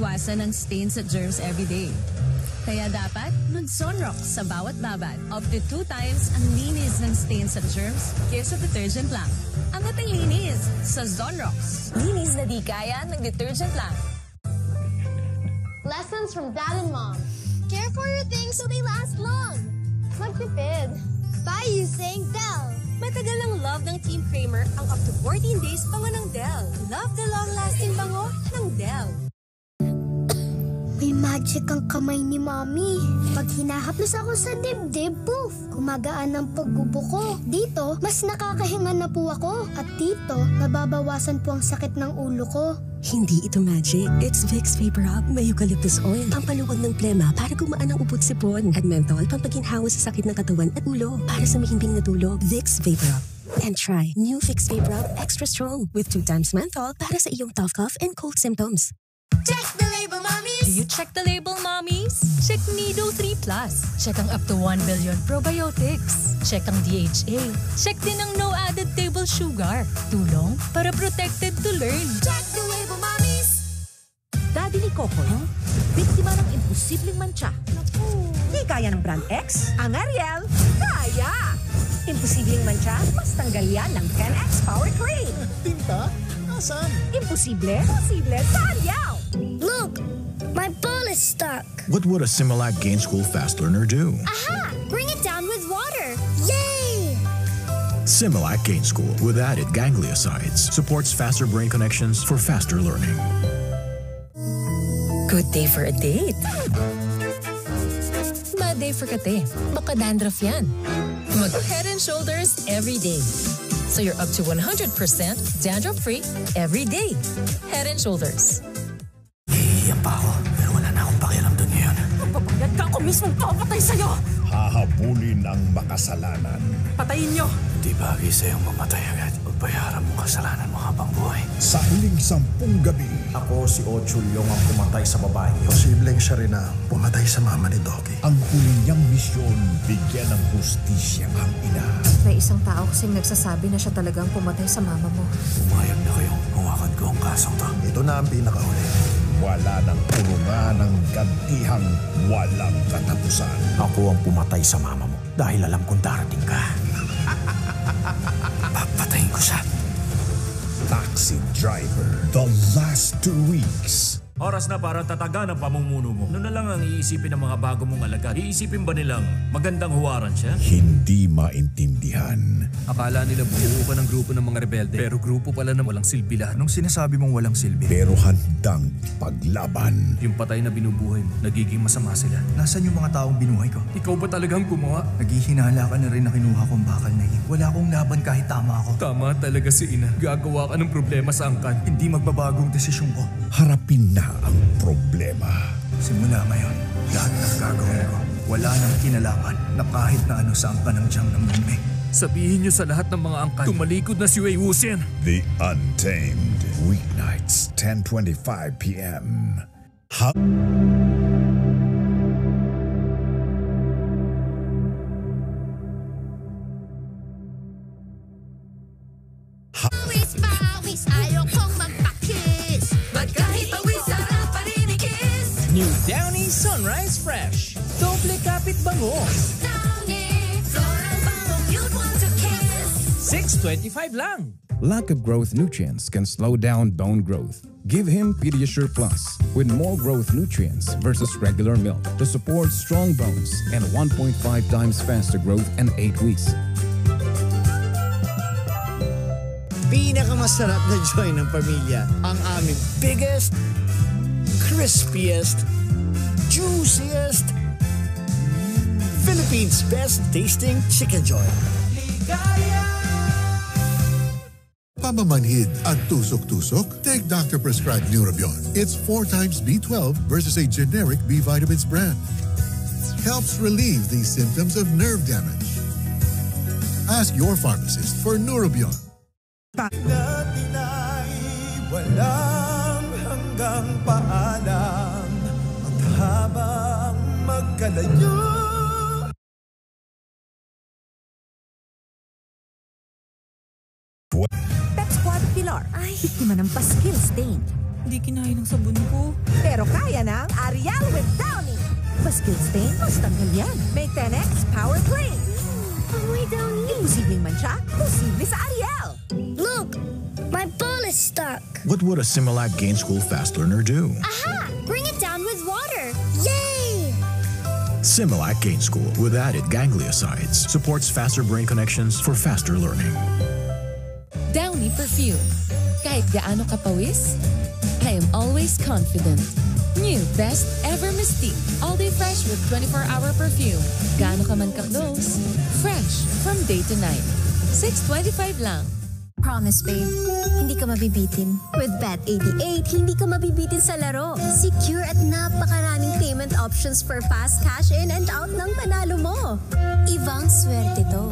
iwasan ang stains at germs everyday. Kaya dapat mag-Sunrocks sa bawat babad. Up to 2 times ang linis ng stains at germs kaysa detergent lang. Ang ating linis sa Sunrocks. Linis na di kaya ng detergent lang. Lessons from Dad and Mom. Care for your things so they last long. Magtipid. By using Dell. Matagal ang love ng Team Kramer ang up to 14 days bango ng Dell. Love the long-lasting bango ng Dell. May magic ang kamay ni Mommy. Pag hinahaplos ako sa dibdib, poof! Gumagaan ang pagbubuko. Dito, mas nakakahinga na po ako. At dito, nababawasan po ang sakit ng ulo ko. Hindi ito magic. It's Vicks Vapor Rub. May eucalyptus oil. Pampaluwag ng plema para gumaan ang upot sipon. At menthol, pampaginhawa sa sakit ng katawan at ulo. Para sa mahimbing na tulog, Vicks Vapor Rub. And try new Vicks Vapor Rub Extra Strong with 2 times menthol para sa iyong tough cough and cold symptoms. Check the label, Mommies! Do you check the label, Mommies? Check Nido 3 Plus. Check ang up to 1 billion probiotics. Check ang DHA. Check din ang no added table sugar. Tulong para protected to learn. Check the label, Mommies! Daddy ni Kokoy, biktima ng imposibleng mantsa. Di kaya ng brand X? Ang Ariel, kaya! Imposibleng mantsa, mas tanggal yan ng 10X Power Cream. Tinta? Asan? Imposible? Posible sa Ariel! Look! My ball is stuck. What would a Similac Gain School Fast Learner do? Aha! Bring it down with water. Yay! Similac Gain School, with added gangliosides, supports faster brain connections for faster learning. Good day for a date. Bad day for kate. Baka dandruff yan. Mag Head and Shoulders every day. So you're up to 100% dandruff-free every day. Head and Shoulders. Iiyak pa ako, pero wala na akong pakialam doon ngayon. Magpapagad ka ako mismong papatay sa'yo! Hahabulin ang makasalanan. Patayin nyo! Di bagay sa'yong mamatay agad. Pagbayaran mo kasalanan mo habang buhay. Sa huling 10 gabi, ako si Ochulyong ang pumatay sa babae niyo. Posibleng siya rin na pumatay sa mama ni Doki. ang huli niyang misyon, bigyan ng hustisya ang ina. May isang tao kasing nagsasabi na siya talagang pumatay sa mama mo. Umayag na kayong hawakan ko ang kasong to. Ito na ang pinakahuli. Wala ng kurungan ng gantihang walang katapusan. Ako ang pumatay sa mama mo dahil alam kong darating ka. Papatayin ko siya. Taxi Driver, the last 2 weeks. Oras na para tatagan ang pamumuno mo. Ano na lang ang iisipin ng mga bago mong alagad? Iisipin ba nilang magandang huwaran siya? Hindi maintindihan. Akala nila buo ka ng grupo ng mga rebelde, pero grupo pala na walang silbi lahat. Anong sinasabi mong walang silbi? Pero handang paglaban. Yung patay na binubuhay mo, nagiging masama sila. Nasaan yung mga taong binuhay ko? Ikaw ba talagang gumawa? Naghihinala ka na rin na kinuha kong bakal na yun. Wala akong laban kahit tama ako. Tama talaga si Ina. Gagawa ka ng problema sa angkan. Hindi magbabagong desisyon ko. Harapin na ang problema. Simula ngayon, lahat ng gagawin ko, wala nang kinalaman na kahit na ano sa angkan ng Jiang ng Mingming. Sabihin niyo sa lahat ng mga angkan, tumalikod na si Wei Wuxian. The Untamed. Weeknights, 10:25 p.m. New Downy Sunrise Fresh. Doble kapit bango. Downy, floral bangong you'd want to kiss. $6.25 lang. Lack of growth nutrients can slow down bone growth. Give him Pediasure Plus with more growth nutrients versus regular milk to support strong bones and 1.5 times faster growth in 8 weeks. Pinakamasarap na joy ng pamilya, ang aming biggest, crispiest, juiciest, Philippines' best tasting chicken joy. Pamamanhid at tusok-tusok? Take doctor-prescribed Neurobion. It's 4 times B12 versus a generic B vitamins brand. Helps relieve these symptoms of nerve damage. Ask your pharmacist for Neurobion. Walang hanggang paalam at habang magkalayo. Pet Squad Pilar, biktima ng paskil stain. Hindi kinain ng sabon ko. Pero kaya ng Ariel with Downy. Maskil stain, mas tanggal yan. May 10x Power Clean. Amoy Downy. Imposibleng mancha, posible sa Ariel. Look, my ball is stuck. What would a Similac Gain School Fast Learner do? Aha! Bring it down with water. Yay! Similac Gain School, with added gangliosides, supports faster brain connections for faster learning. Downy Perfume. Kahit gaano kapawis, I am always confident. New Best Ever Mystique. All day fresh with 24-hour perfume. Gaano ka man ka-close, fresh from day to night. $6.25 lang. Promise, babe, hindi ka mabibitin. With Bet88, hindi ka mabibitin sa laro. Secure at napakaraming payment options for fast cash in and out ng panalo mo. Ibang swerte to.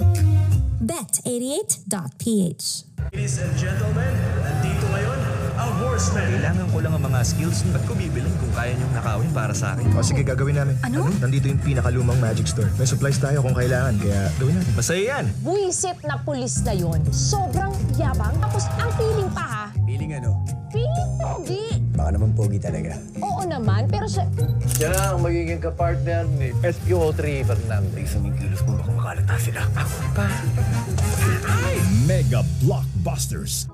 Bet88.ph. Ladies and gentlemen, nandito ngayon ang Horseman. Kailangan ko lang ang mga skills. Ba't ko bibilin kung kaya niyong nakawin para sa akin? O sige, gagawin namin. Ano? Nandito yung pinakalumang magic store. May supplies tayo kung kailangan, kaya gawin natin. Masaya yan. Buisit na pulis na yon. Sobrang yabang. Tapos ang feeling pa ha. Feeling ano? Feeling pogi. Baka naman pogi talaga. Oo naman, pero siya... Siya na ang magiging kapartner ni SPO3 Fernandez. Isang kilos mo baka makalata sila. Ako pa. Mega Blockbusters.